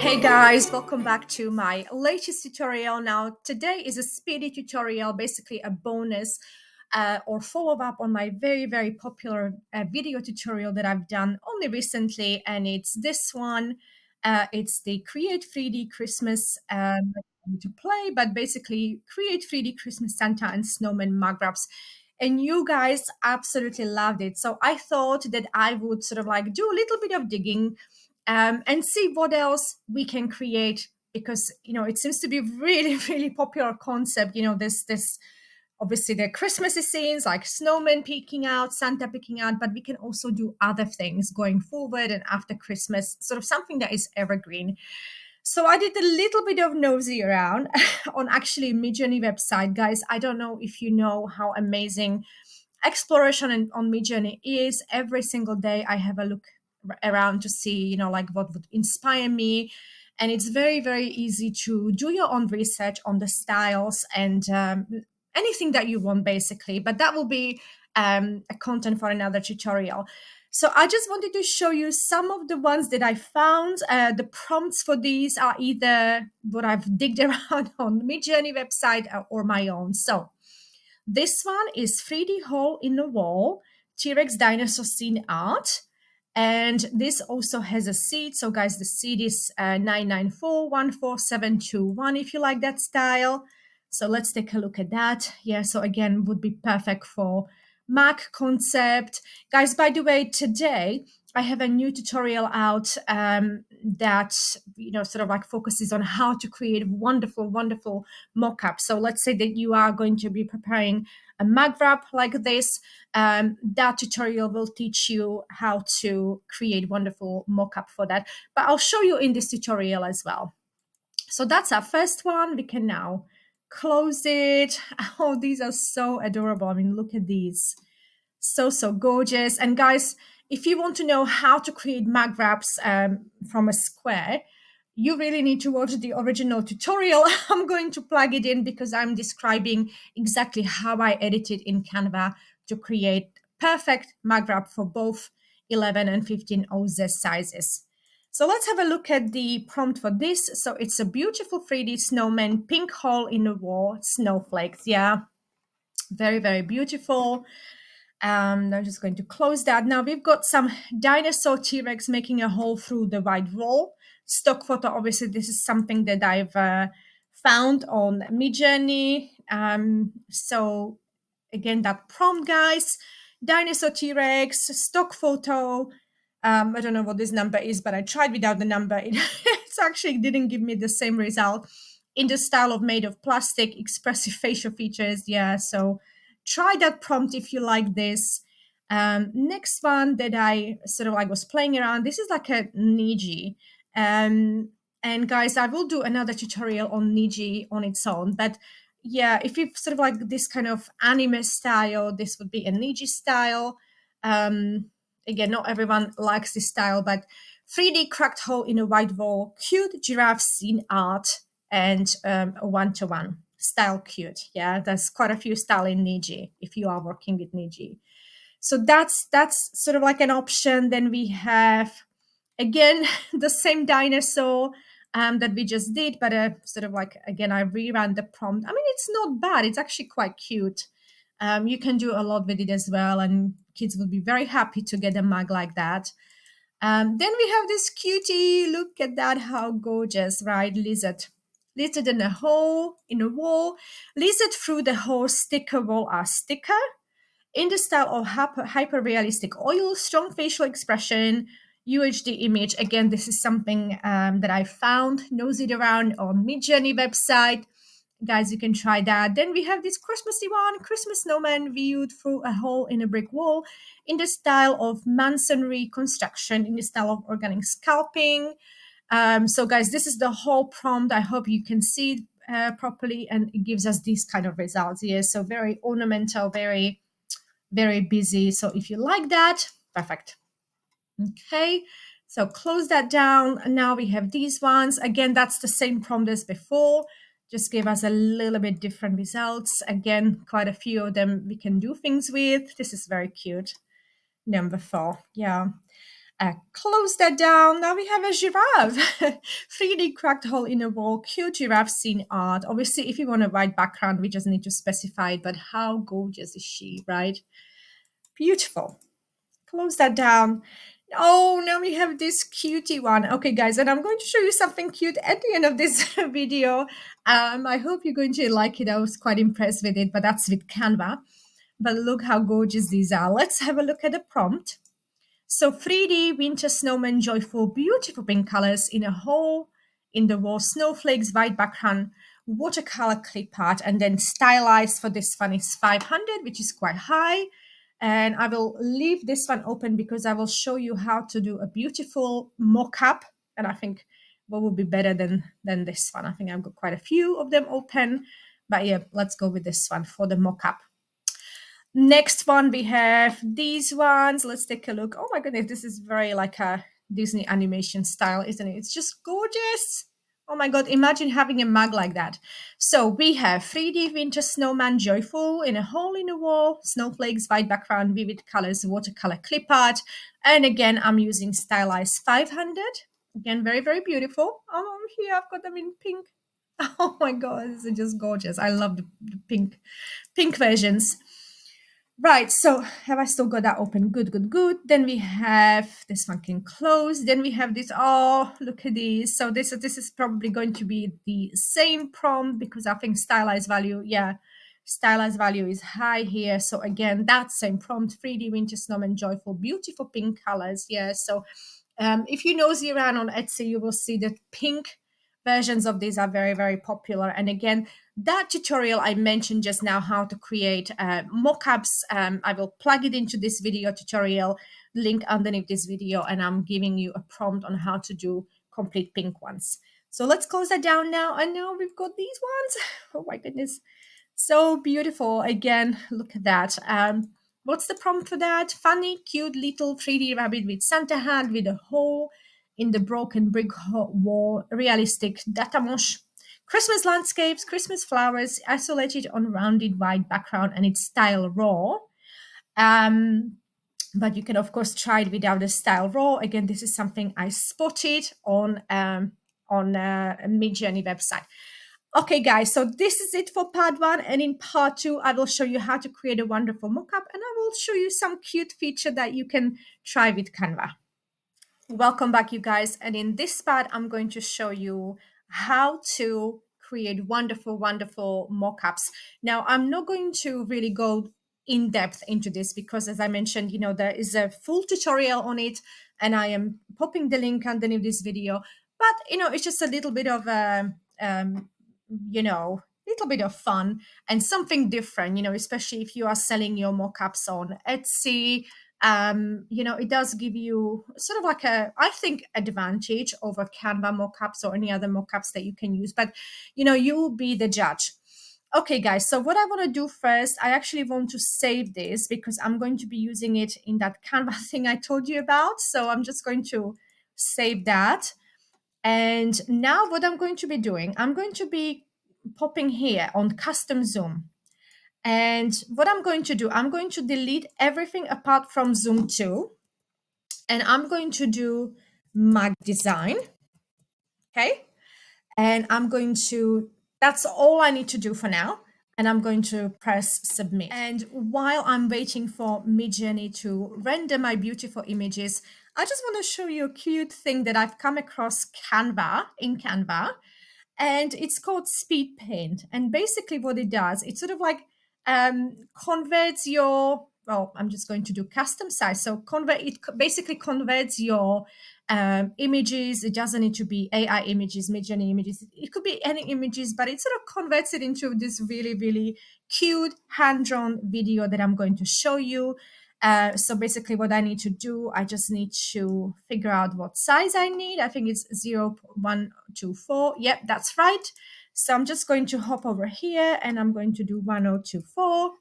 Hey guys, welcome back to my latest tutorial. Now, today is a speedy tutorial, basically a bonus or follow-up on my very popular video tutorial that I've done only recently, and it's this one. It's the Create 3D Christmas to play, but basically Create 3D Christmas Santa and Snowman mug wraps. And you guys absolutely loved it. So I thought that I would sort of like do a little bit of digging and see what else we can create, because it seems to be a really popular concept. This obviously the Christmassy scenes like snowmen peeking out, Santa peeking out, but we can also do other things going forward and after Christmas, sort of something that is evergreen. So I did a little bit of nosy around on actually Midjourney website. Guys, I don't know if you know how amazing exploration on Midjourney is. Every single day I have a look around to see, like what would inspire me. And it's very easy to do your own research on the styles and anything that you want, basically. But that will be a content for another tutorial. So I just wanted to show you some of the ones that I found. The prompts for these are either what I've digged around on Midjourney website or my own. So this one is 3D hole in the wall, T-Rex dinosaur scene art. And this also has a seed. So guys, the seed is 9941471 if you like that style. So let's take a look at that. Yeah, so again, would be perfect for Mac concept. Guys, by the way, today I have a new tutorial out that, sort of like focuses on how to create wonderful mock-ups. So let's say that you are going to be preparing a mug wrap like this. That tutorial will teach you how to create wonderful mock-up for that. But I'll show you in this tutorial as well. So that's our first one. We can now close it. Oh, these are so adorable. I mean, look at these. So gorgeous. And guys, if you want to know how to create mug wraps from a square, you really need to watch the original tutorial. I'm going to plug it in because I'm describing exactly how I edited in Canva to create perfect mug wrap for both 11 and 15 OZ sizes. So let's have a look at the prompt for this. So it's a beautiful 3D snowman, pink hole in the wall, snowflakes. Yeah, very beautiful. I'm just going to close that. Now we've got some dinosaur T-Rex making a hole through the white wall. Stock photo, obviously this is something that I've found on Midjourney. So again, that prompt, guys, dinosaur T-Rex, stock photo. I don't know what this number is, but I tried without the number. It actually didn't give me the same result. In the style of made of plastic, expressive facial features. Yeah, so try that prompt if you like this. Next one that I sort of like was playing around, this is like a Niji. And guys, I will do another tutorial on Niji on its own. But yeah, if you sort of like this kind of anime style, this would be a Niji style. Again, not everyone likes this style, but 3D cracked hole in a white wall, cute giraffe scene art, and a one-to-one style cute. Yeah, there's quite a few style in Niji if you are working with Niji. So that's sort of like an option. Then we have, again, the same dinosaur that we just did, but sort of like, again, I reran the prompt. I mean, it's not bad. It's actually quite cute. You can do a lot with it as well, and kids will be very happy to get a mug like that. Then we have this cutie. Look at that, how gorgeous, right? Lizard in a hole in a wall. Lizard through the whole sticker wall are sticker in the style of hyper realistic oil, strong facial expression, UHD image. Again, this is something that I found, nosed around on Midjourney website. Guys, you can try that. Then we have this Christmassy one, Christmas snowman viewed through a hole in a brick wall in the style of masonry construction, in the style of organic sculpting. So guys, this is the whole prompt. I hope you can see it properly, and it gives us these kind of results here. So very ornamental, very busy. So if you like that, perfect. Okay, so close that down. Now we have these ones. Again, that's the same prompt as before. Just give us a little bit different results. Again, quite a few of them we can do things with. This is very cute. Number 4, yeah. Close that down. Now we have a giraffe. 3D cracked hole in a wall, cute giraffe scene art. Obviously, if you want a white background, we just need to specify it, but how gorgeous is she, right? Beautiful. Close that down. Oh, now we have this cutie one. Okay, guys, and I'm going to show you something cute at the end of this video. I hope you're going to like it. I was quite impressed with it, but that's with Canva. But look how gorgeous these are. Let's have a look at the prompt. So 3D winter snowman, joyful, beautiful pink colors in a hole in the wall, snowflakes, white background, watercolor clip art, and then stylized for this one is 500, which is quite high. And I will leave this one open because I will show you how to do a beautiful mock-up. And I think what would be better than this one? I think I've got quite a few of them open. But yeah, let's go with this one for the mock-up. Next one, we have these ones. Let's take a look. Oh my goodness, this is very like a Disney animation style, isn't it? It's just gorgeous. Oh my God, imagine having a mug like that. So we have 3D winter snowman, joyful, in a hole in the wall, snowflakes, white background, vivid colors, watercolor clip art. And again, I'm using stylized 500. Again, very, very beautiful. Oh, here I've got them in pink. Oh my God, this is just gorgeous. I love the pink versions. Right, so have I still got that open? Good, good, good. Then we have this one can close. Then we have this. Oh, look at these. So this is probably going to be the same prompt because I think stylized value, yeah, stylized value is high here. So again, that same prompt, 3D winter snowman, joyful, beautiful pink colors. Yeah, so if you nosy around on Etsy, you will see that pink versions of these are very, very popular. And again, that tutorial I mentioned just now, how to create mockups, I will plug it into this video tutorial link underneath this video, and I'm giving you a prompt on how to do complete pink ones. So let's close that down now. And now we've got these ones. Oh my goodness. So beautiful. Again, look at that. What's the prompt for that? Funny, cute little 3D rabbit with Santa hat with a hole in the broken brick wall, realistic data mosh. Christmas landscapes, Christmas flowers, isolated on rounded white background, and it's style raw. But you can of course try it without the style raw. Again, this is something I spotted on a Midjourney website. Okay, guys, so this is it for part one. And in part two, I will show you how to create a wonderful mockup, and I will show you some cute feature that you can try with Canva. Welcome back, you guys. And in this part, I'm going to show you how to create wonderful, wonderful mockups. Now, I'm not going to really go in depth into this because, as I mentioned, there is a full tutorial on it, and I am popping the link underneath this video. But, it's just a little bit of little bit of fun and something different, especially if you are selling your mockups on Etsy. It does give you sort of like I think, advantage over Canva mockups or any other mockups that you can use. But, you'll be the judge. Okay, guys, so what I want to do first, I actually want to save this because I'm going to be using it in that Canva thing I told you about. So I'm just going to save that. And now what I'm going to be doing, I'm going to be popping here on custom zoom. And what I'm going to do, I'm going to delete everything apart from zoom 2. And I'm going to do mag design. Okay. And I'm going to, that's all I need to do for now. And I'm going to press submit. And while I'm waiting for Midjourney to render my beautiful images, I just want to show you a cute thing that I've come across in Canva. And it's called Speed Paint. And basically what it does, it sort of like converts your, well, I'm just going to do custom size. So it basically converts your images. It doesn't need to be AI images, Midjourney images. It could be any images, but it sort of converts it into this really, really cute hand-drawn video that I'm going to show you. So basically what I need to do, I just need to figure out what size I need. I think it's 0.124. Yep, that's right. So I'm just going to hop over here and I'm going to do 1024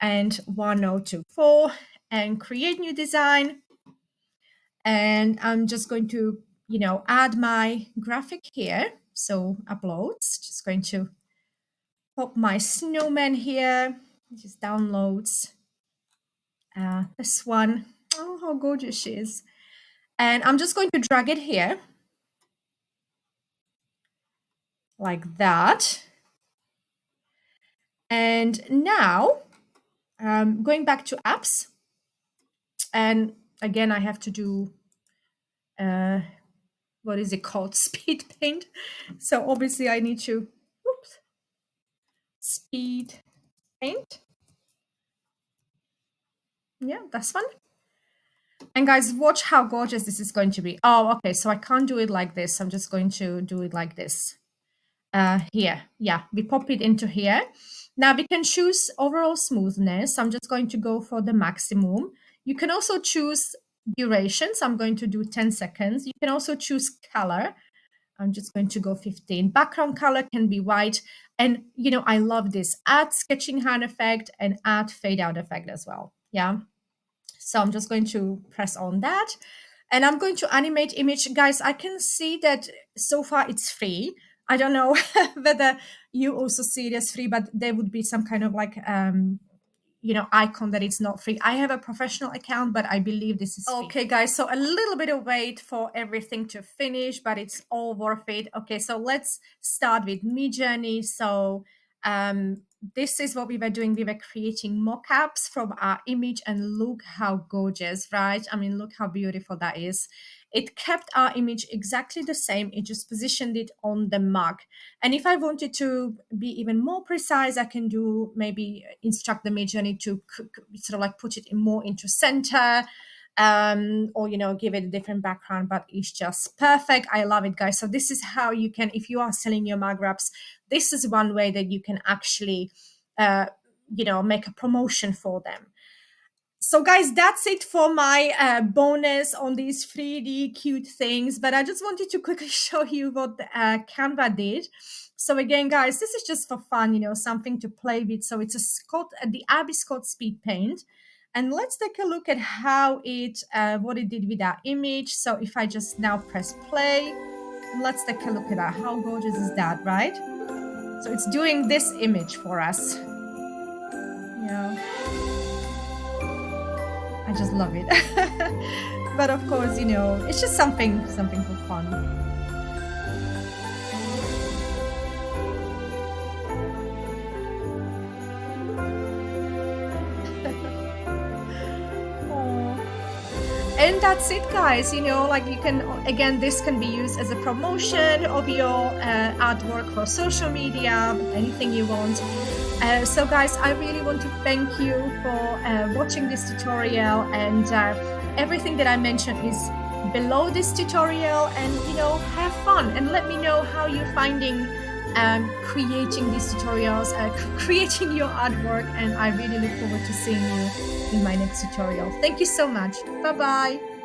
and 1024 and create new design. And I'm just going to, add my graphic here. So uploads, just going to pop my snowman here. It just downloads this one. Oh, how gorgeous she is. And I'm just going to drag it here like that. And now going back to apps, and again, I have to do, what is it called? Speed paint. So obviously I need to, oops, speed paint. Yeah, that's fun. And guys, watch how gorgeous this is going to be. Oh, okay, so I can't do it like this. I'm just going to do it like this. Here, yeah, we pop it into here. Now we can choose overall smoothness. I'm just going to go for the maximum. You can also choose duration. So I'm going to do 10 seconds. You can also choose color. I'm just going to go 15. Background color can be white. And, you know, I love this. Add sketching hand effect and add fade out effect as well. Yeah. So I'm just going to press on that. And I'm going to animate image. Guys, I can see that so far it's free. I don't know whether you also see it as free, but there would be some kind of like, you know, icon that it's not free. I have a professional account, but I believe this is free. Okay, guys, so a little bit of wait for everything to finish, but it's all worth it. Okay, so let's start with Midjourney. So this is what we were doing. We were creating mock-ups from our image, and look how gorgeous, right? I mean, look how beautiful that is. It kept our image exactly the same. It just positioned it on the mug. And if I wanted to be even more precise, I can do maybe instruct the Midjourney to sort of like put it in more into center, or, you know, give it a different background, but it's just perfect. I love it, guys. So this is how you can, if you are selling your mug wraps, this is one way that you can actually, you know, make a promotion for them. So guys, that's it for my bonus on these 3D cute things. But I just wanted to quickly show you what Canva did. So again, guys, this is just for fun, you know, something to play with. So it's the app is called Speed Paint. And let's take a look at how it, what it did with our image. So if I just now press play, let's take a look at that. How gorgeous is that, right? So it's doing this image for us. Yeah. I just love it. But of course, you know, it's just something for fun. And that's it, guys. You know, like you can, again, this can be used as a promotion of your artwork for social media, anything you want. So guys, I really want to thank you for watching this tutorial, and everything that I mentioned is below this tutorial. And, you know, have fun and let me know how you're finding creating these tutorials, creating your artwork. And I really look forward to seeing you in my next tutorial. Thank you so much. Bye-bye.